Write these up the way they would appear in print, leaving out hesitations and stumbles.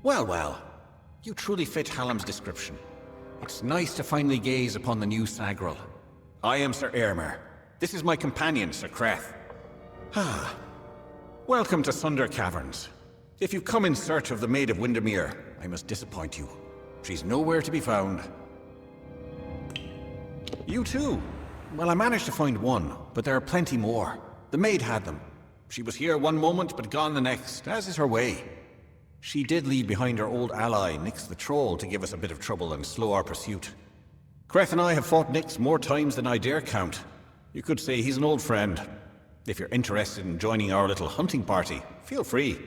Well, well. You truly fit Hallam's description. It's nice to finally gaze upon the new Sagril. I am Sir Airmer. This is my companion, Sir Creth. Ah. Welcome to Sunder Caverns. If you've come in search of the Maid of Windermere, I must disappoint you. She's nowhere to be found. You too? Well, I managed to find one, but there are plenty more. The maid had them. She was here one moment, but gone the next, as is her way. She did leave behind her old ally, Nyx the Troll, to give us a bit of trouble and slow our pursuit. Creth and I have fought Nyx more times than I dare count. You could say he's an old friend. If you're interested in joining our little hunting party, feel free.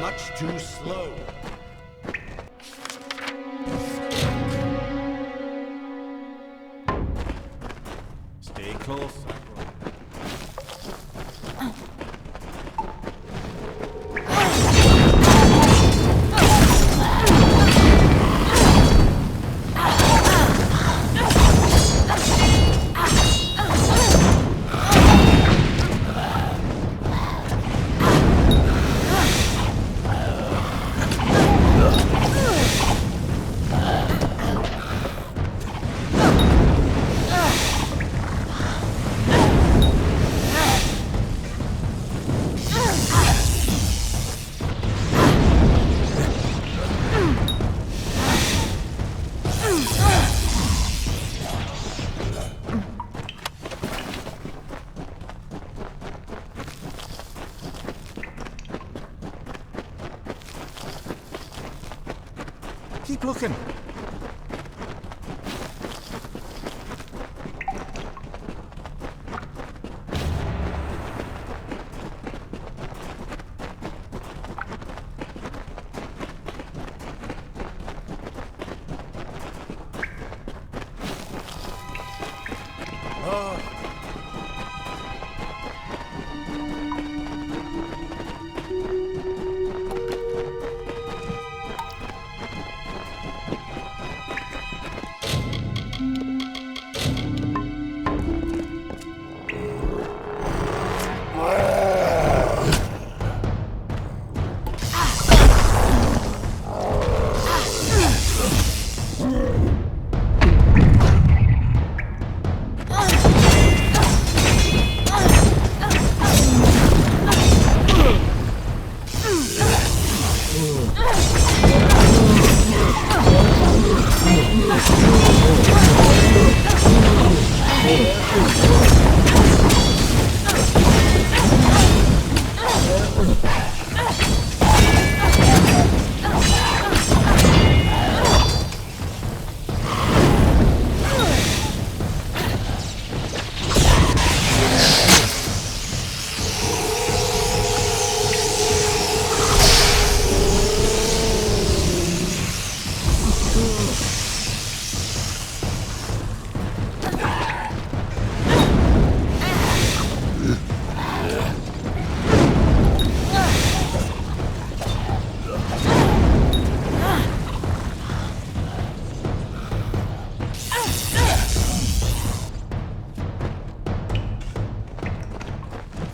Much too slow. Stay close, Sacro. Keep looking.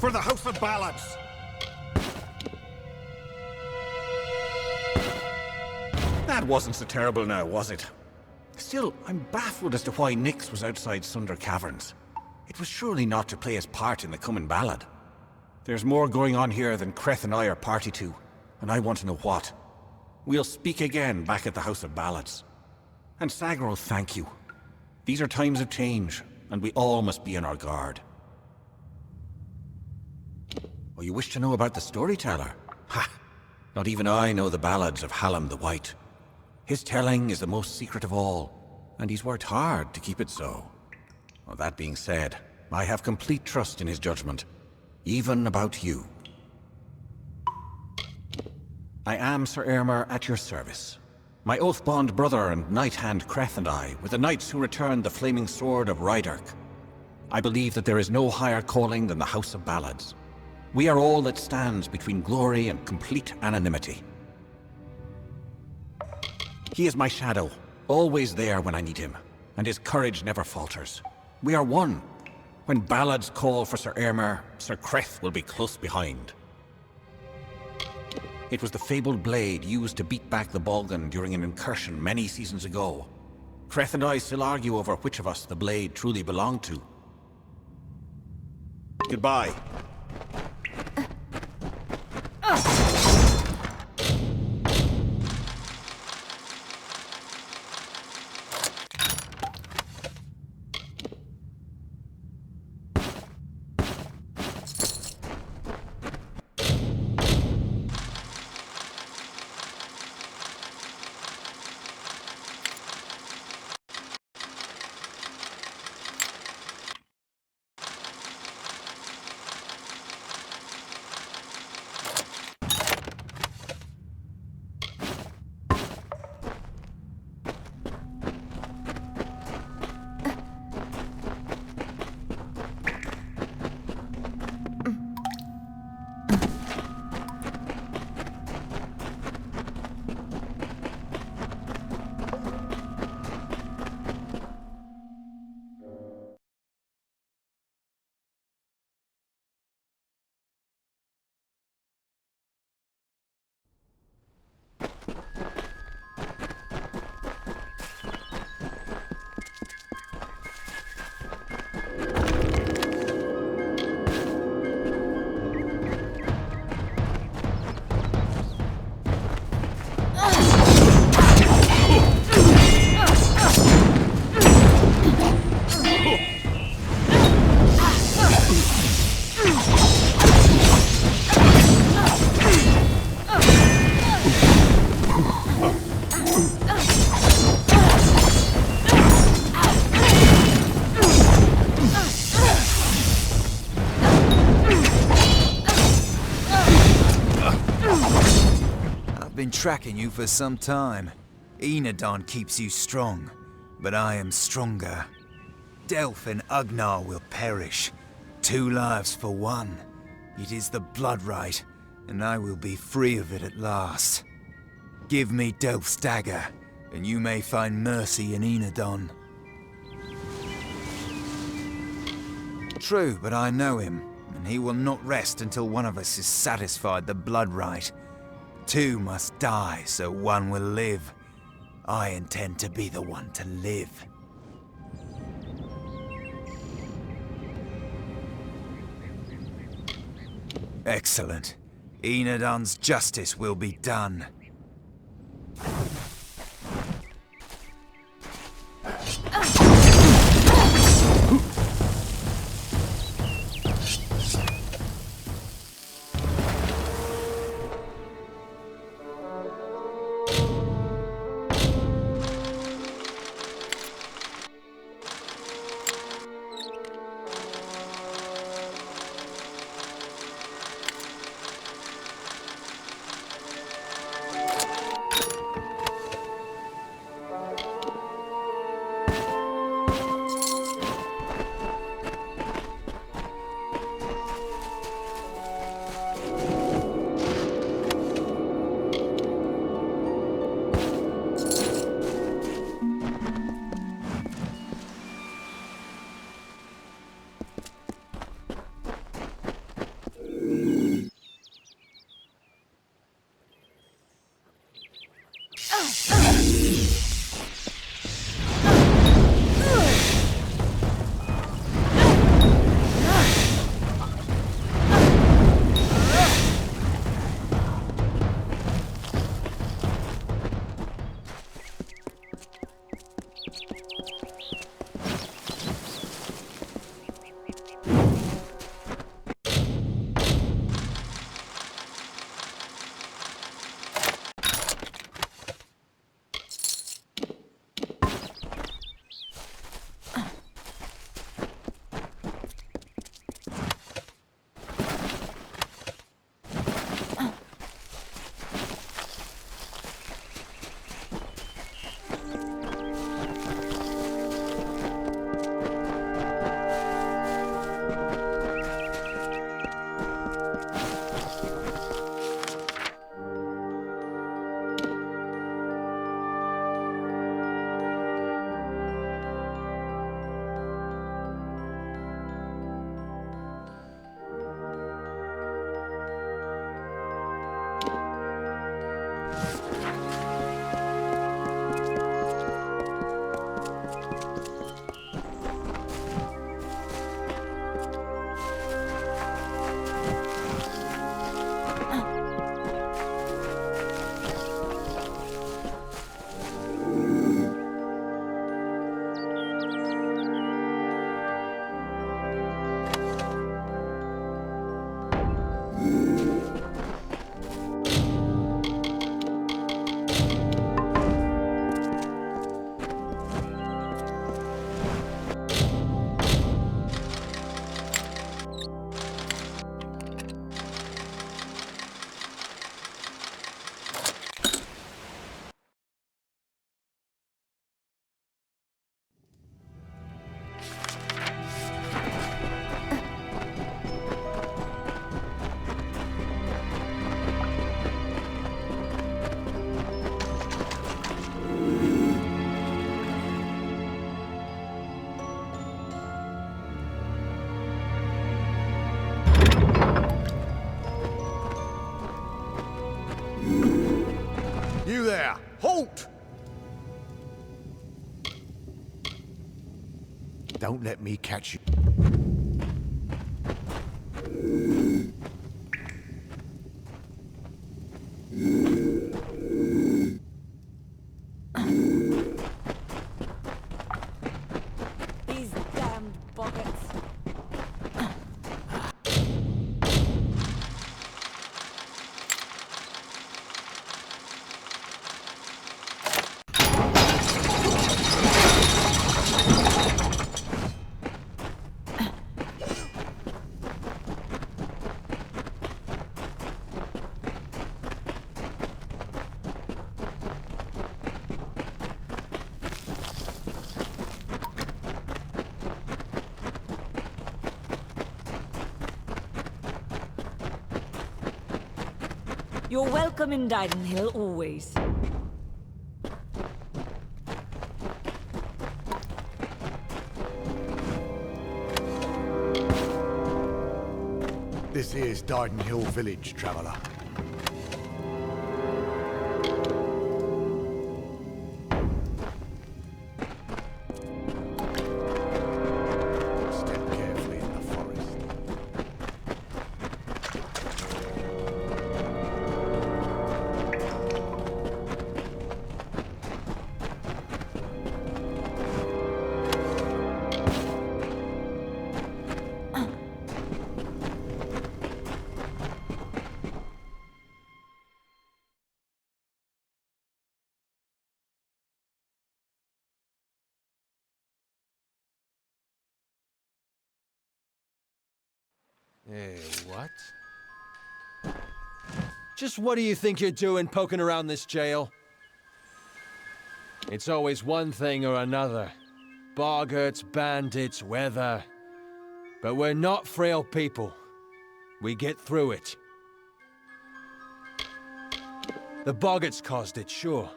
For the House of Ballads! That wasn't so terrible now, was it? Still, I'm baffled as to why Nyx was outside Sunder Caverns. It was surely not to play his part in the coming ballad. There's more going on here than Creth and I are party to, and I want to know what. We'll speak again back at the House of Ballads. And Sagro, thank you. These are times of change, and we all must be on our guard. Oh, you wish to know about the storyteller? Ha! Not even I know the ballads of Hallam the White. His telling is the most secret of all, and he's worked hard to keep it so. Well, that being said, I have complete trust in his judgment, even about you. I am Sir Aylmer at your service. My oath-bond brother and knight-hand Creth and I were the knights who returned the flaming sword of Ryderk. I believe that there is no higher calling than the House of Ballads. We are all that stands between glory and complete anonymity. He is my shadow, always there when I need him, and his courage never falters. We are one. When ballads call for Sir Aylmer, Sir Creth will be close behind. It was the fabled blade used to beat back the Balgan during an incursion many seasons ago. Creth and I still argue over which of us the blade truly belonged to. Goodbye. tracking you for some time. Enodon keeps you strong, but I am stronger. Delph and Ugnar will perish. 2 lives for one. It is the blood right, and I will be free of it at last. Give me Delph's dagger, and you may find mercy in Enodon. True, but I know him, and he will not rest until one of us is satisfied the blood right. 2 must die, so 1 will live. I intend to be the one to live. Excellent. Enodon's justice will be done. You there! Halt! Don't let me catch you. These damned buckets. You're welcome in Didenhill always. This here's Dyden Hill Village, traveller. Step carefully in the forest. What? Just what do you think you're doing poking around this jail? It's always one thing or another. Boggarts, bandits, weather. But we're not frail people. We get through it. The Boggarts caused it, sure.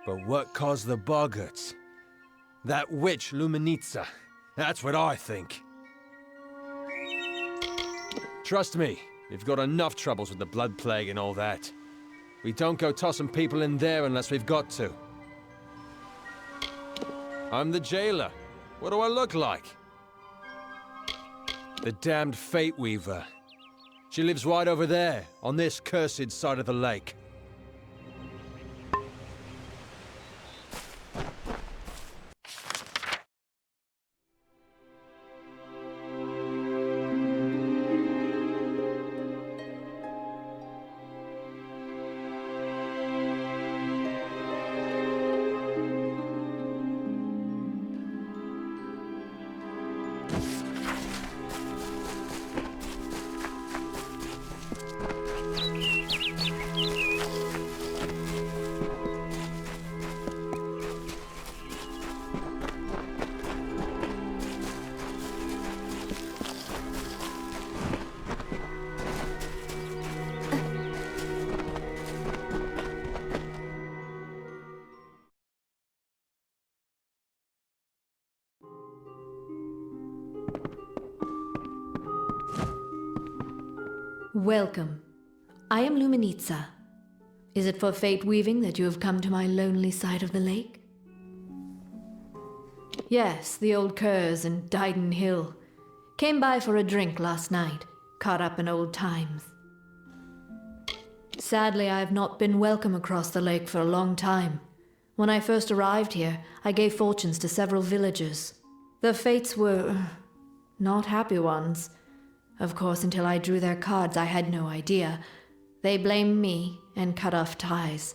But what caused the Boggarts? That witch Luminitsa. That's what I think. Trust me, we've got enough troubles with the Blood Plague and all that. We don't go tossing people in there unless we've got to. I'm the jailer. What do I look like? The damned Fate Weaver. She lives right over there, on this cursed side of the lake. Welcome. I am Luminitsa. Is it for fate weaving that you have come to my lonely side of the lake? Yes, the old curs and Dyden Hill. Came by for a drink last night, caught up in old times. Sadly, I have not been welcome across the lake for a long time. When I first arrived here, I gave fortunes to several villagers. The fates were not happy ones. Of course, until I drew their cards, I had no idea. They blamed me and cut off ties.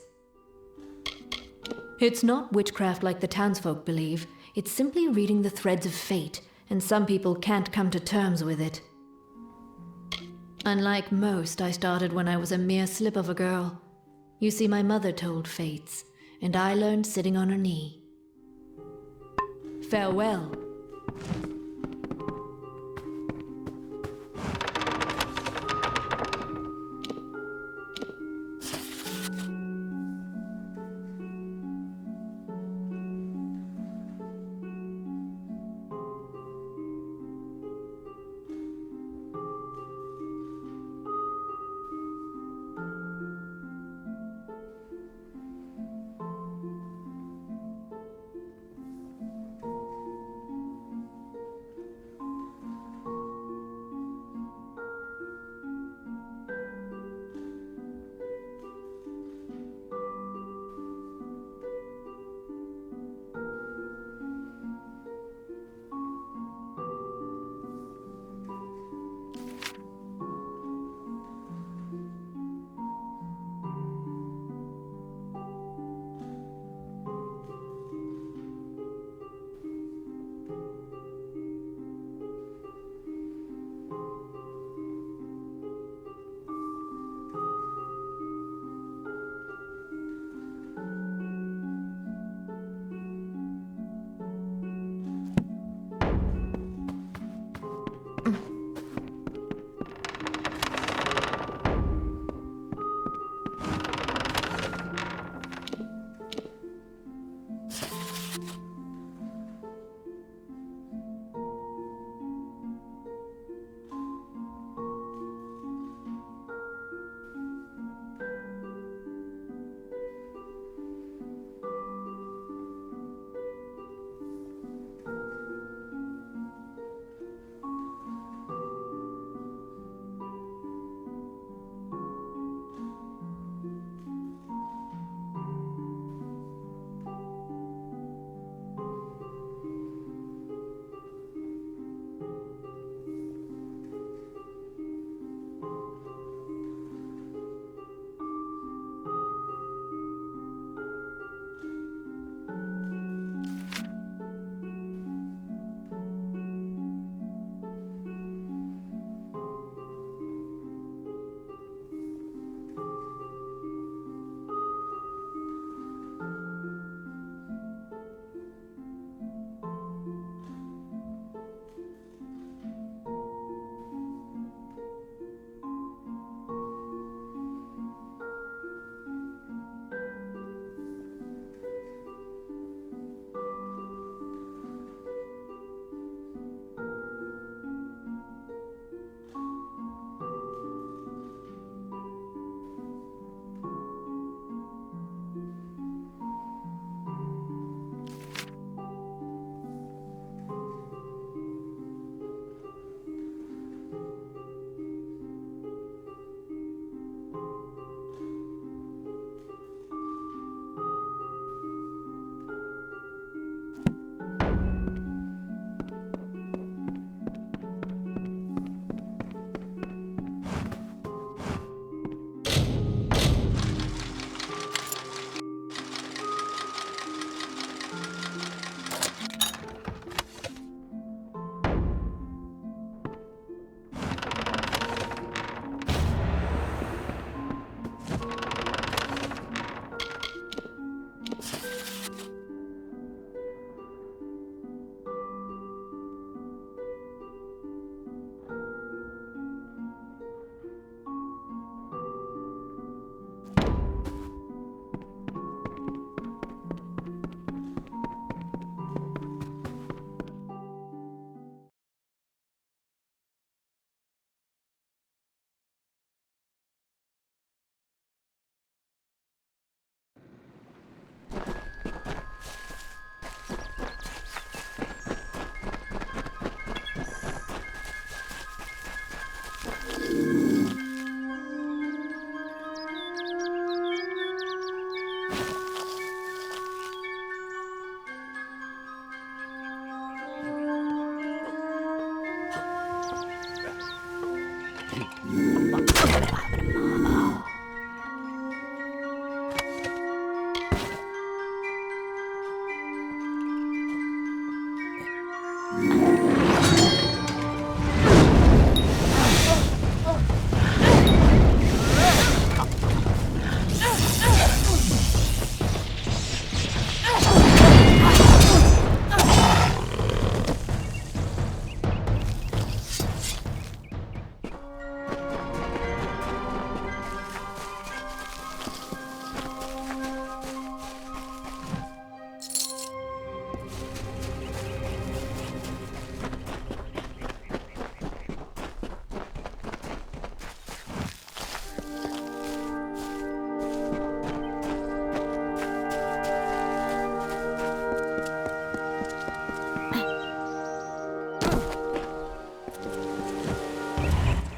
It's not witchcraft like the townsfolk believe. It's simply reading the threads of fate, and some people can't come to terms with it. Unlike most, I started when I was a mere slip of a girl. You see, my mother told fates, and I learned sitting on her knee. Farewell.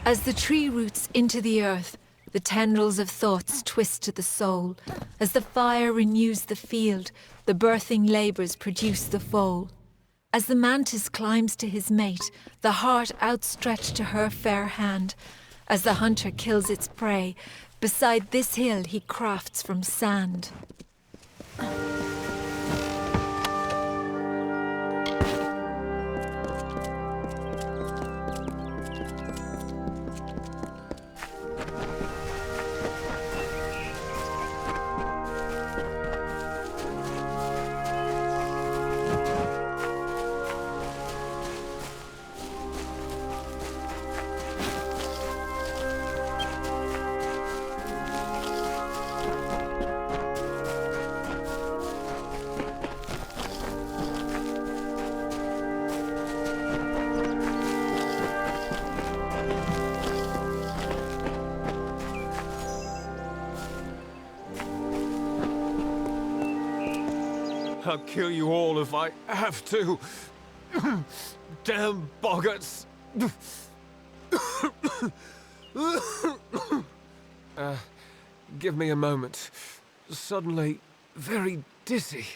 As the tree roots into the earth, the tendrils of thoughts twist to the soul. As the fire renews the field, the birthing labours produce the foal. As the mantis climbs to his mate, the heart outstretched to her fair hand. As the hunter kills its prey, beside this hill he crafts from sand. I'll kill you all if I have to. Damn boggarts. Give me a moment. Suddenly, very dizzy.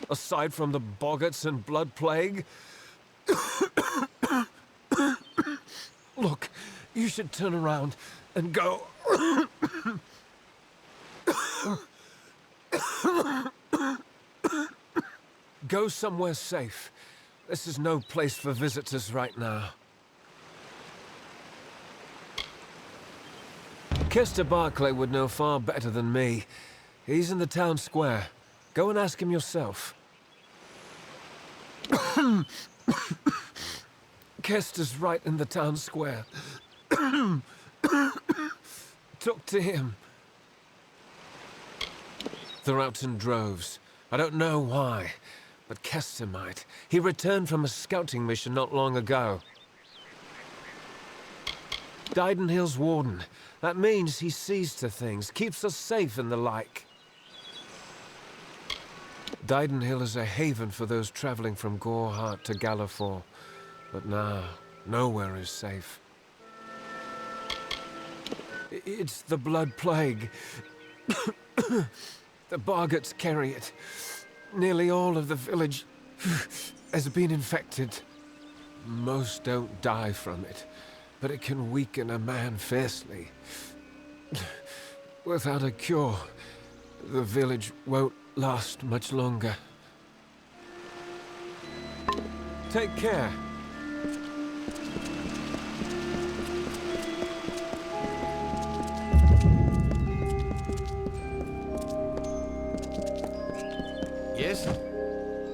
Aside from the boggarts and blood plague. Look, you should turn around and go. Go somewhere safe. This is no place for visitors right now. Kester Barclay would know far better than me. He's in the town square. Go and ask him yourself. Kester's right in the town square. Talk to him. They're out in droves. I don't know why, but Kester might. He returned from a scouting mission not long ago. Didenhill's warden. That means he sees to things, keeps us safe and the like. Didenhill is a haven for those traveling from Gorehart to Galliford. But now, nowhere is safe. It's the blood plague. The boggarts carry it. Nearly all of the village has been infected. Most don't die from it, but it can weaken a man fiercely. Without a cure, the village won't last much longer. Take care. Yes?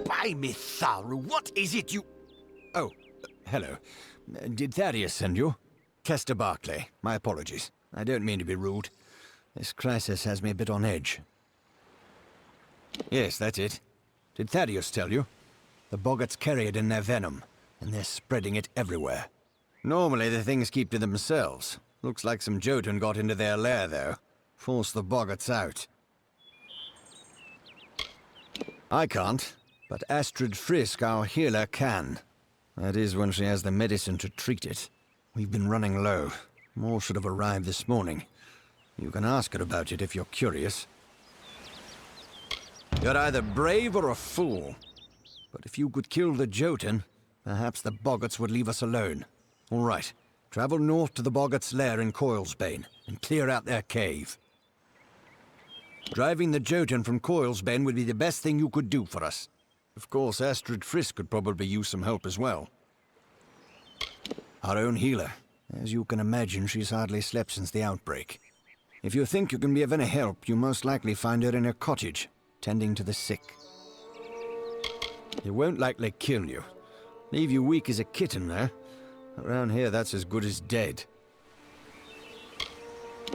By me, Tharu, what is it you... Oh, hello. Did Thaddeus send you? Kester Barclay. My apologies. I don't mean to be rude. This crisis has me a bit on edge. Yes, that's it. Did Thaddeus tell you? The boggarts carry it in their venom, and they're spreading it everywhere. Normally the things keep to themselves. Looks like some Jotun got into their lair, though. Forced the boggarts out. I can't, but Astrid Frisk, our healer, can. That is when she has the medicine to treat it. We've been running low. More should have arrived this morning. You can ask her about it if you're curious. You're either brave or a fool. But if you could kill the Jotun, perhaps the boggarts would leave us alone. All right. Travel north to the Boggart's lair in Coilsbane and clear out their cave. Driving the Jotun from Coilsbane would be the best thing you could do for us. Of course, Astrid Frisk could probably use some help as well. Our own healer. As you can imagine, she's hardly slept since the outbreak. If you think you can be of any help, you most likely find her in her cottage, tending to the sick. It won't likely kill you. Leave you weak as a kitten there. Around here, that's as good as dead.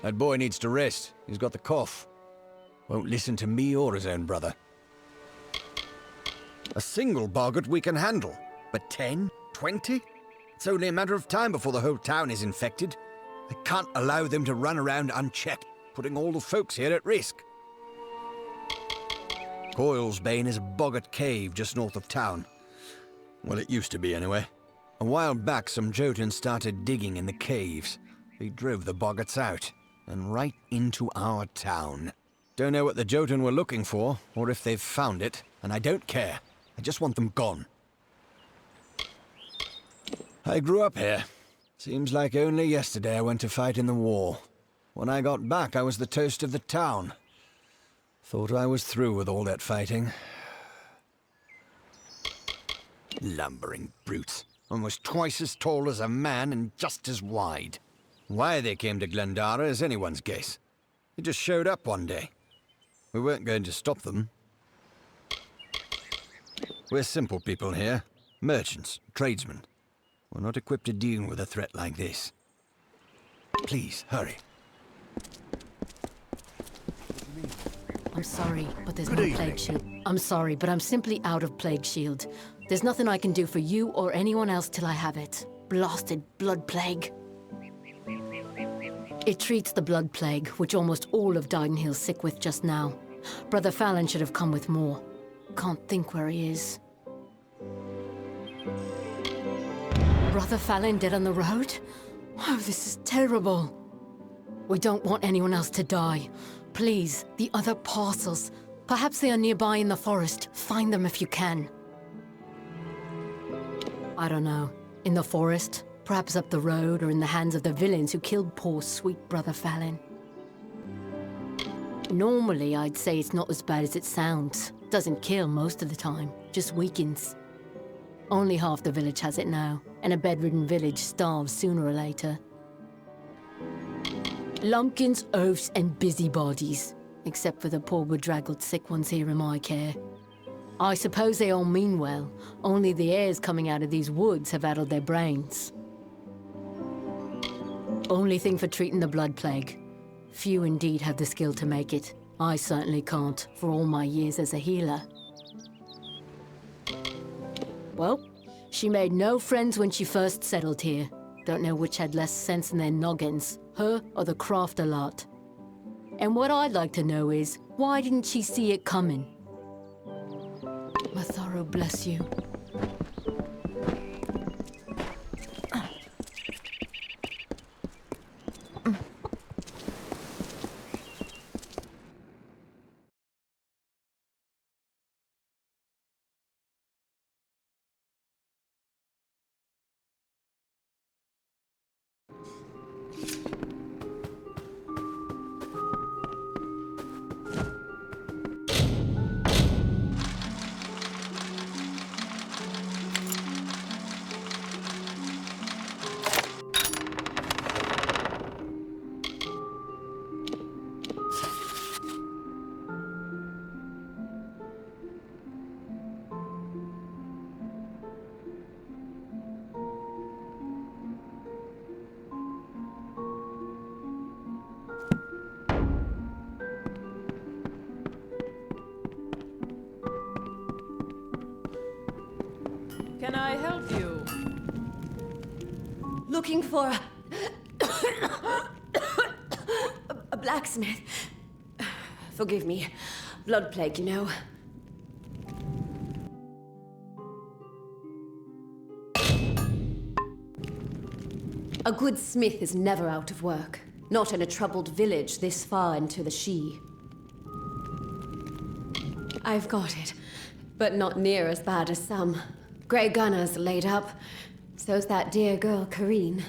That boy needs to rest. He's got the cough. Won't listen to me or his own brother. A single boggart we can handle, but 10? 20? It's only a matter of time before the whole town is infected. I can't allow them to run around unchecked, putting all the folks here at risk. Coilsbane is a boggart cave just north of town. Well, it used to be anyway. A while back, some Jotuns started digging in the caves. They drove the boggarts out, and right into our town. Don't know what the Jotun were looking for, or if they've found it, and I don't care. I just want them gone. I grew up here. Seems like only yesterday I went to fight in the war. When I got back, I was the toast of the town. Thought I was through with all that fighting. Lumbering brutes. Almost twice as tall as a man and just as wide. Why they came to Glendara is anyone's guess. They just showed up one day. We weren't going to stop them. We're simple people here. Merchants, tradesmen. We're not equipped to deal with a threat like this. Please, hurry. I'm sorry, but there's no plague shield. I'm sorry, but I'm simply out of plague shield. There's nothing I can do for you or anyone else till I have it. Blasted blood plague. It treats the blood plague, which almost all of Didenhill's sick with just now. Brother Fallon should have come with more. Can't think where he is. Brother Fallon dead on the road? Oh, this is terrible. We don't want anyone else to die. Please, the other parcels. Perhaps they are nearby in the forest. Find them if you can. I don't know. In the forest? Perhaps up the road or in the hands of the villains who killed poor sweet Brother Fallon. Normally, I'd say it's not as bad as it sounds. Doesn't kill most of the time, just weakens. Only half the village has it now, and a bedridden village starves sooner or later. Lumpkins, oafs, and busybodies, except for the poor bedraggled sick ones here in my care. I suppose they all mean well, only the airs coming out of these woods have addled their brains. Only thing for treating the blood plague. Few indeed have the skill to make it. I certainly can't, for all my years as a healer. Well, she made no friends when she first settled here. Don't know which had less sense in their noggins, her or the crafter lot. And what I'd like to know is, why didn't she see it coming? Matharo bless you. Can I help you? Looking for a blacksmith. Forgive me. Blood plague, you know. A good smith is never out of work. Not in a troubled village this far into the She. I've got it, but not near as bad as some. Grey Gunners laid up. So's that dear girl, Kareen.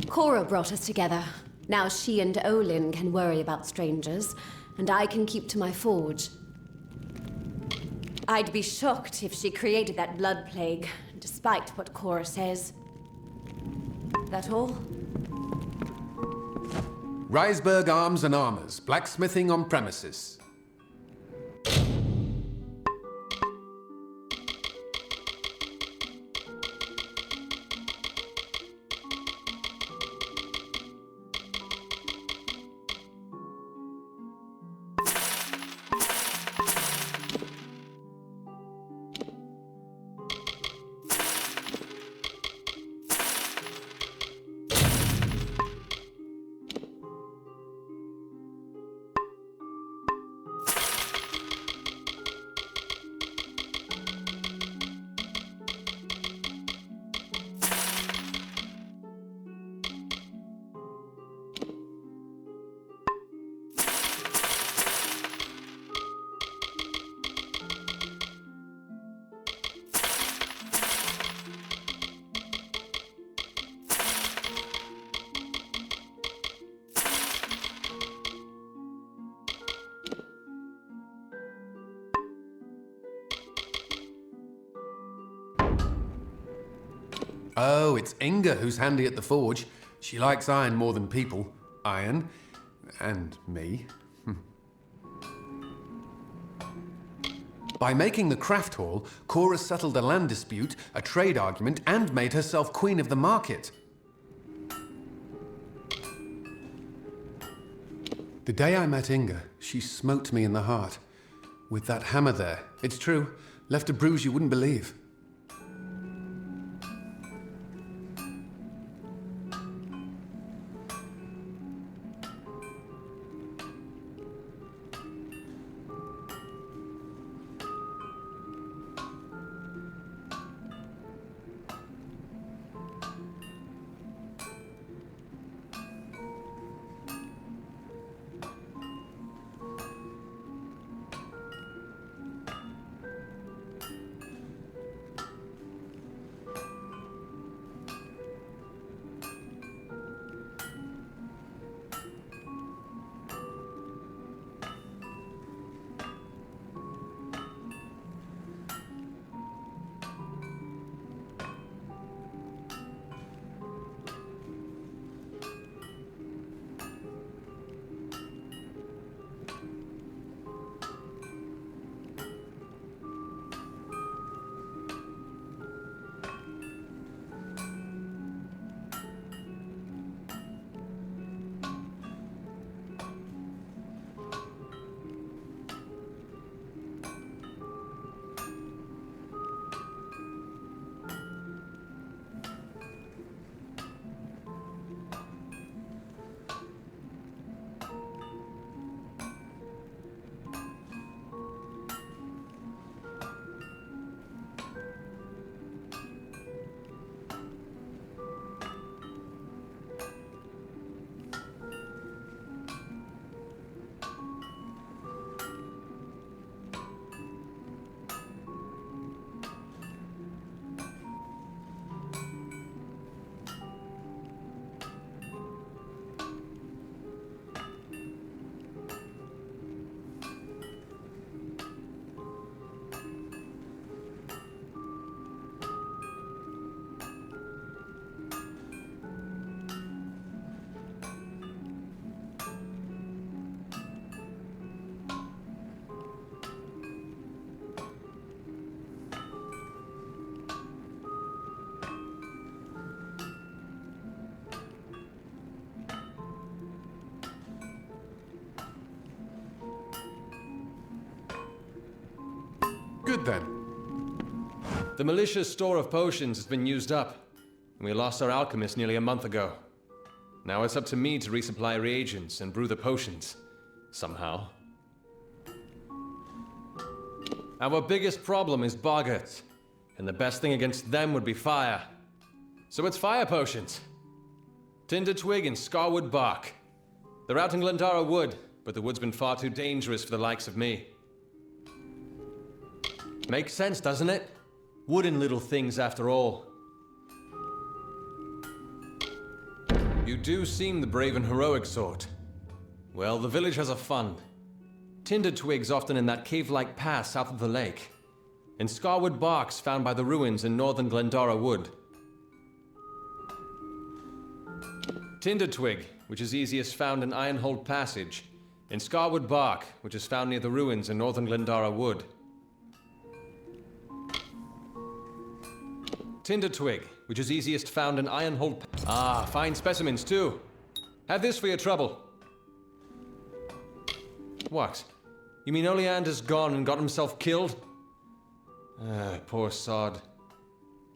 Cora brought us together. Now she and Olin can worry about strangers, and I can keep to my forge. I'd be shocked if she created that blood plague, despite what Cora says. That all? Riseburg Arms and Armors, blacksmithing on premises. Oh, it's Inga who's handy at the forge. She likes iron more than people. Iron. And me. By making the craft hall, Cora settled a land dispute, a trade argument, and made herself queen of the market. The day I met Inga, she smote me in the heart. With that hammer there. It's true. Left a bruise you wouldn't believe. Good then. The militia's store of potions has been used up. We lost our alchemist nearly a month ago. Now it's up to me to resupply reagents and brew the potions. Somehow. Our biggest problem is boggarts, and the best thing against them would be fire. So it's fire potions. Tinder twig and scarwood bark. They're out in Glendara Wood, but the wood's been far too dangerous for the likes of me. Makes sense, doesn't it? Wooden little things after all. You do seem the brave and heroic sort. Well, the village has a fund. Tinder twigs often in that cave-like pass south of the lake. And scarwood barks found by the ruins in northern Glendara Wood. Tinder twig, which is easiest found in Ironhold Passage. And scarwood bark, which is found near the ruins in northern Glendara Wood. Tinder twig, which is easiest found in Ironhold. Ah, fine specimens too. Have this for your trouble. What? You mean Oleander's gone and got himself killed? Ah, poor sod.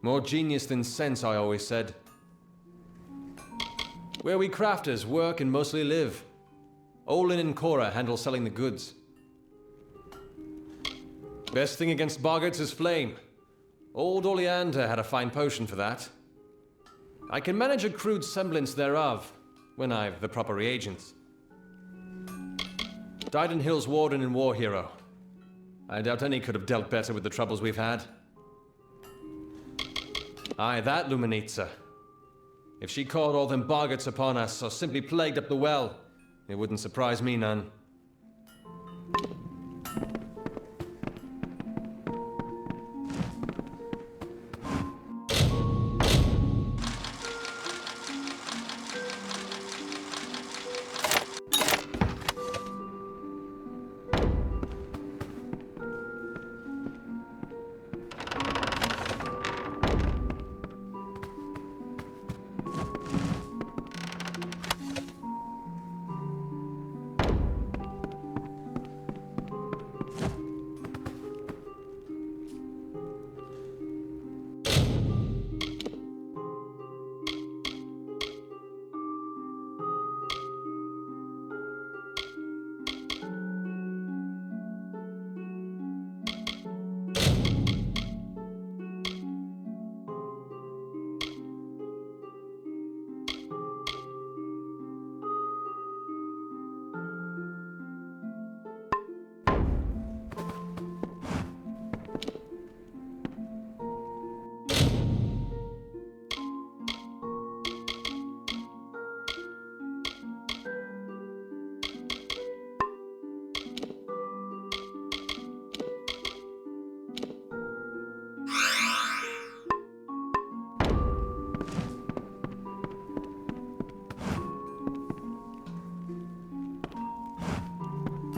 More genius than sense, I always said. Where we crafters work and mostly live. Olin and Cora handle selling the goods. Best thing against boggarts is flame. Old Oleander had a fine potion for that. I can manage a crude semblance thereof, when I've the proper reagents. Didenhill's warden and war hero. I doubt any could have dealt better with the troubles we've had. Aye, that Luminitza. If she called all them boggarts upon us, or simply plagued up the well, it wouldn't surprise me none.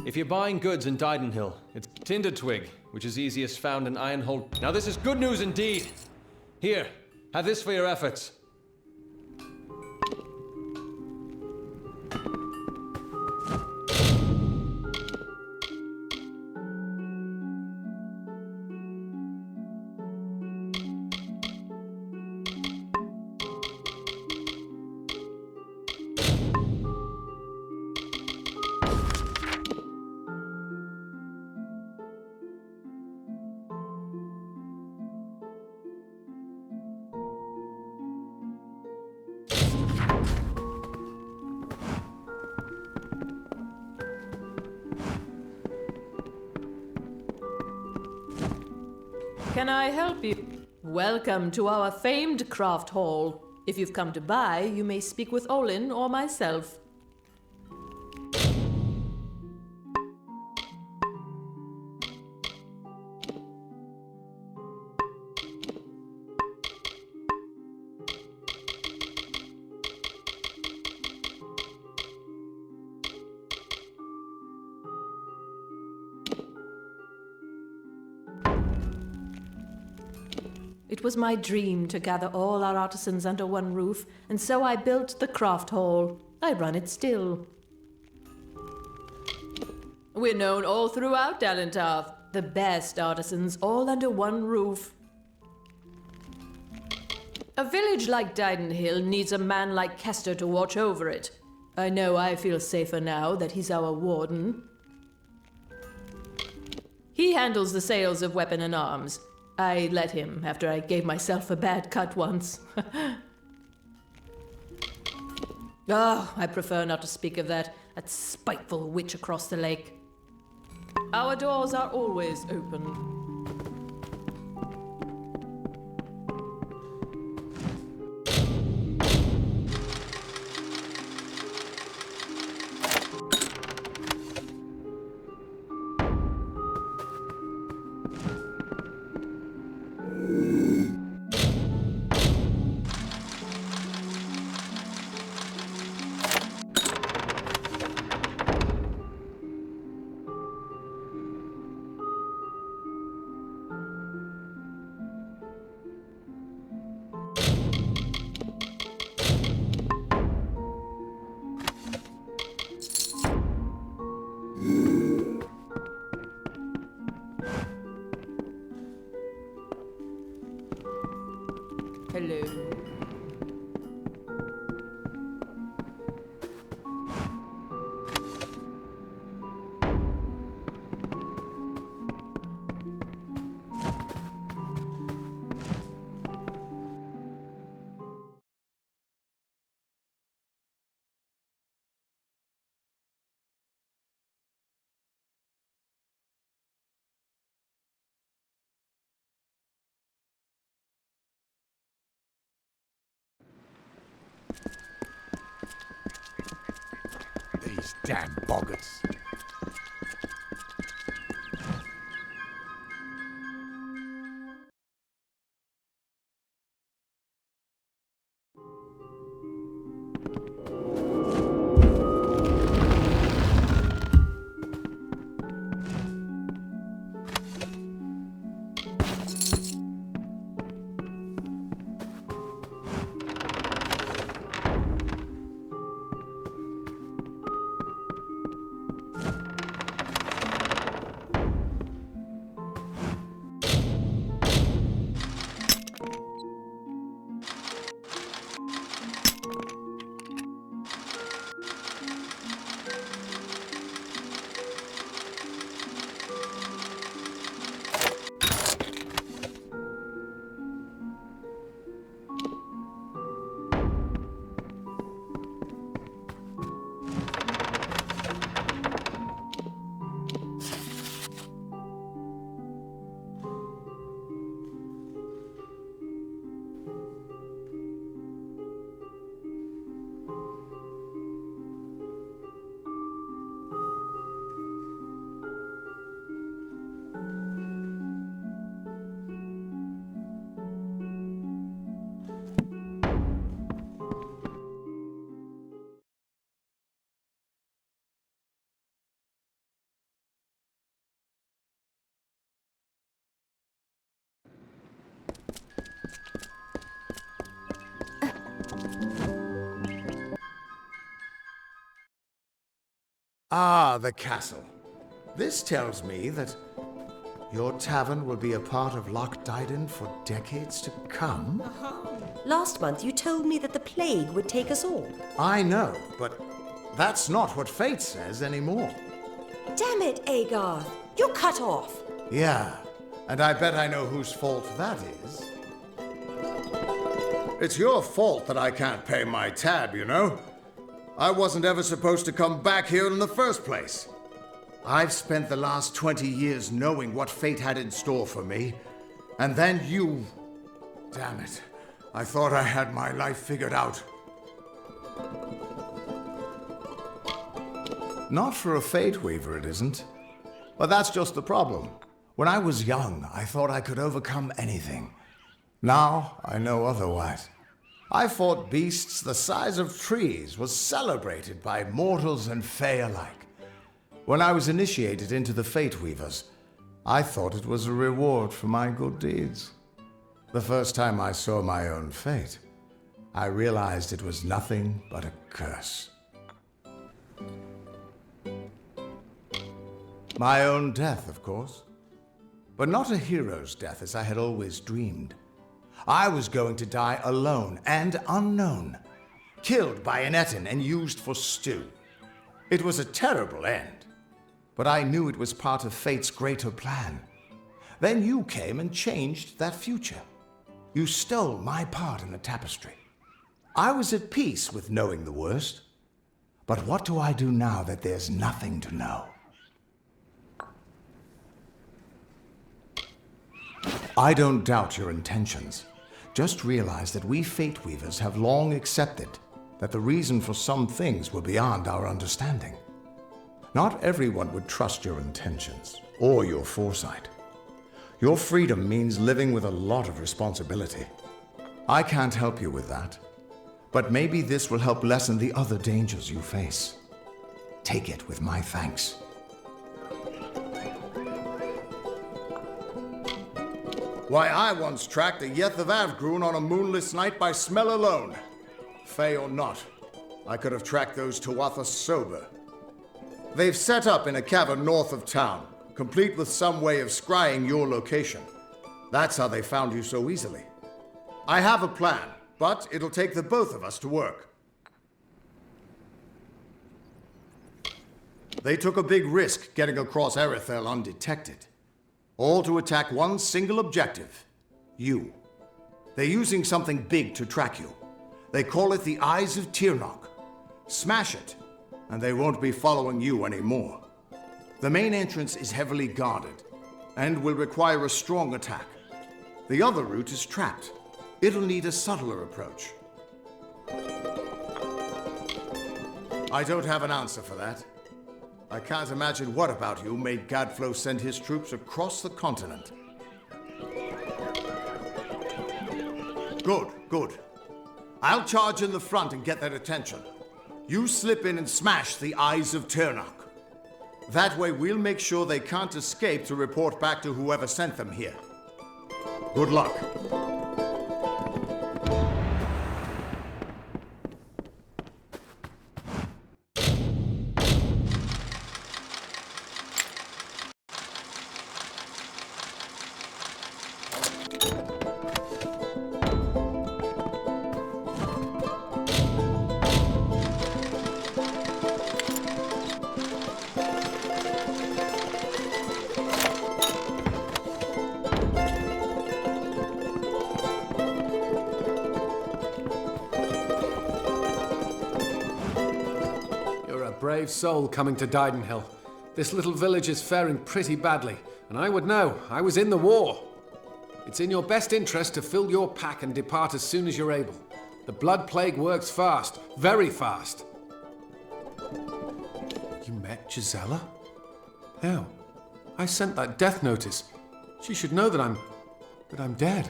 If you're buying goods in Didenhill, it's Tinder twig, which is easiest found in Ironhold. Now this is good news indeed. Here, have this for your efforts. Can I help you? Welcome to our famed craft hall. If you've come to buy, you may speak with Olin or myself. It was my dream to gather all our artisans under one roof, and so I built the craft hall. I run it still. We're known all throughout Dalentarth. The best artisans all under one roof. A village like Didenhill needs a man like Kester to watch over it. I know I feel safer now that he's our warden. He handles the sales of weapon and arms. I let him after I gave myself a bad cut once. Oh, I prefer not to speak of that spiteful witch across the lake. Our doors are always open. Hello. These damn boggarts. Ah, the castle. This tells me that your tavern will be a part of Loch Dyden for decades to come. Last month you told me that the plague would take us all. I know, but that's not what fate says anymore. Damn it, Agarth. You're cut off. Yeah, and I bet I know whose fault that is. It's your fault that I can't pay my tab, you know? I wasn't ever supposed to come back here in the first place. I've spent the last 20 years knowing what fate had in store for me, and then you... Damn it. I thought I had my life figured out. Not for a Fate Weaver, it isn't. But that's just the problem. When I was young, I thought I could overcome anything. Now, I know otherwise. I fought beasts the size of trees, was celebrated by mortals and fae alike. When I was initiated into the Fate Weavers, I thought it was a reward for my good deeds. The first time I saw my own fate, I realized it was nothing but a curse. My own death, of course. But not a hero's death as I had always dreamed. I was going to die alone and unknown, killed by an Etin and used for stew. It was a terrible end, but I knew it was part of fate's greater plan. Then you came and changed that future. You stole my part in the tapestry. I was at peace with knowing the worst. But what do I do now that there's nothing to know? I don't doubt your intentions. Just realize that we Fate Weavers have long accepted that the reason for some things were beyond our understanding. Not everyone would trust your intentions or your foresight. Your freedom means living with a lot of responsibility. I can't help you with that, but maybe this will help lessen the other dangers you face. Take it with my thanks. Why, I once tracked a Yeth of Avgrun on a moonless night by smell alone. Fey or not, I could have tracked those Tuatha sober. They've set up in a cavern north of town, complete with some way of scrying your location. That's how they found you so easily. I have a plan, but it'll take the both of us to work. They took a big risk getting across Erethel undetected. All to attack one single objective. You. They're using something big to track you. They call it the Eyes of Tirnoch. Smash it, and they won't be following you anymore. The main entrance is heavily guarded, and will require a strong attack. The other route is trapped. It'll need a subtler approach. I don't have an answer for that. I can't imagine what about you made Gadflow send his troops across the continent. Good, good. I'll charge in the front and get their attention. You slip in and smash the Eyes of Tirnoch. That way we'll make sure they can't escape to report back to whoever sent them here. Good luck. Brave soul coming to Didenhill. This little village is faring pretty badly, and I would know. I was in the war. It's in your best interest to fill your pack and depart as soon as you're able. The blood plague works fast, very fast. You met Gisela? How? I sent that death notice. She should know that I'm dead.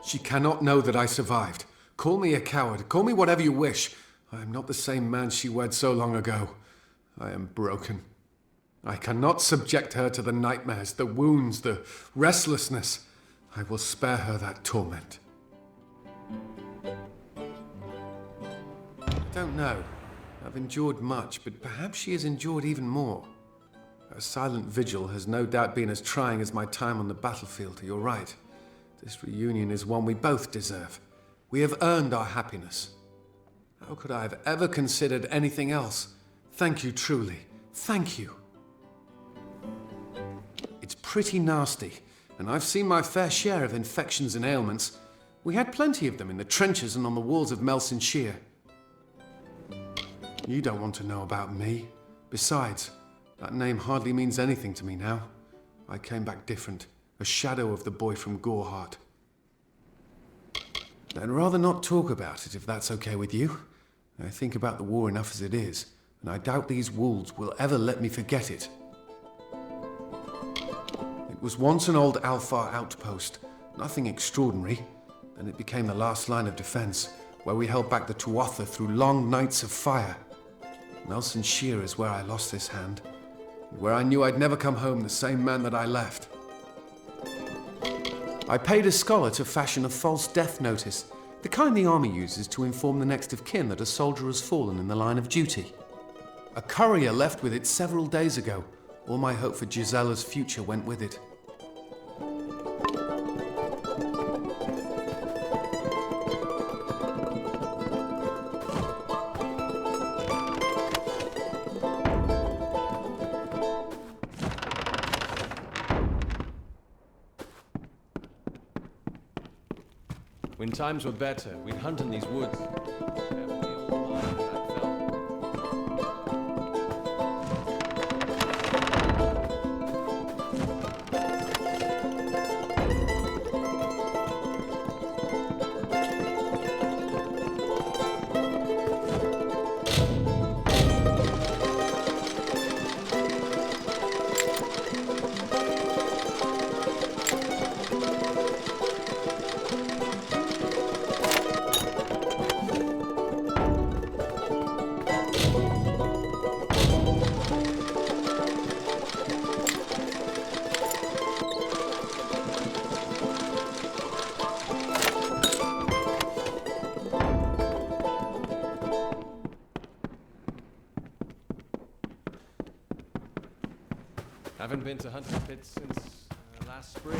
She cannot know that I survived. Call me a coward. Call me whatever you wish. I am not the same man she wed so long ago. I am broken. I cannot subject her to the nightmares, the wounds, the restlessness. I will spare her that torment. I don't know. I've endured much, but perhaps she has endured even more. Her silent vigil has no doubt been as trying as my time on the battlefield. You're right. This reunion is one we both deserve. We have earned our happiness. How could I have ever considered anything else? Thank you, truly. Thank you. It's pretty nasty, and I've seen my fair share of infections and ailments. We had plenty of them in the trenches and on the walls of Melson Shear. You don't want to know about me. Besides, that name hardly means anything to me now. I came back different, a shadow of the boy from Goreheart. I'd rather not talk about it if that's okay with you. I think about the war enough as it is, and I doubt these wolves will ever let me forget it. It was once an old Alfar outpost, nothing extraordinary. Then it became the last line of defense, where we held back the Tuatha through long nights of fire. Melson Shear is where I lost this hand, and where I knew I'd never come home the same man that I left. I paid a scholar to fashion a false death notice, the kind the army uses to inform the next of kin that a soldier has fallen in the line of duty. A courier left with it several days ago. All my hope for Gisela's future went with it. When times were better, we'd hunt in these woods. Haven't been to hunting pits since last spring.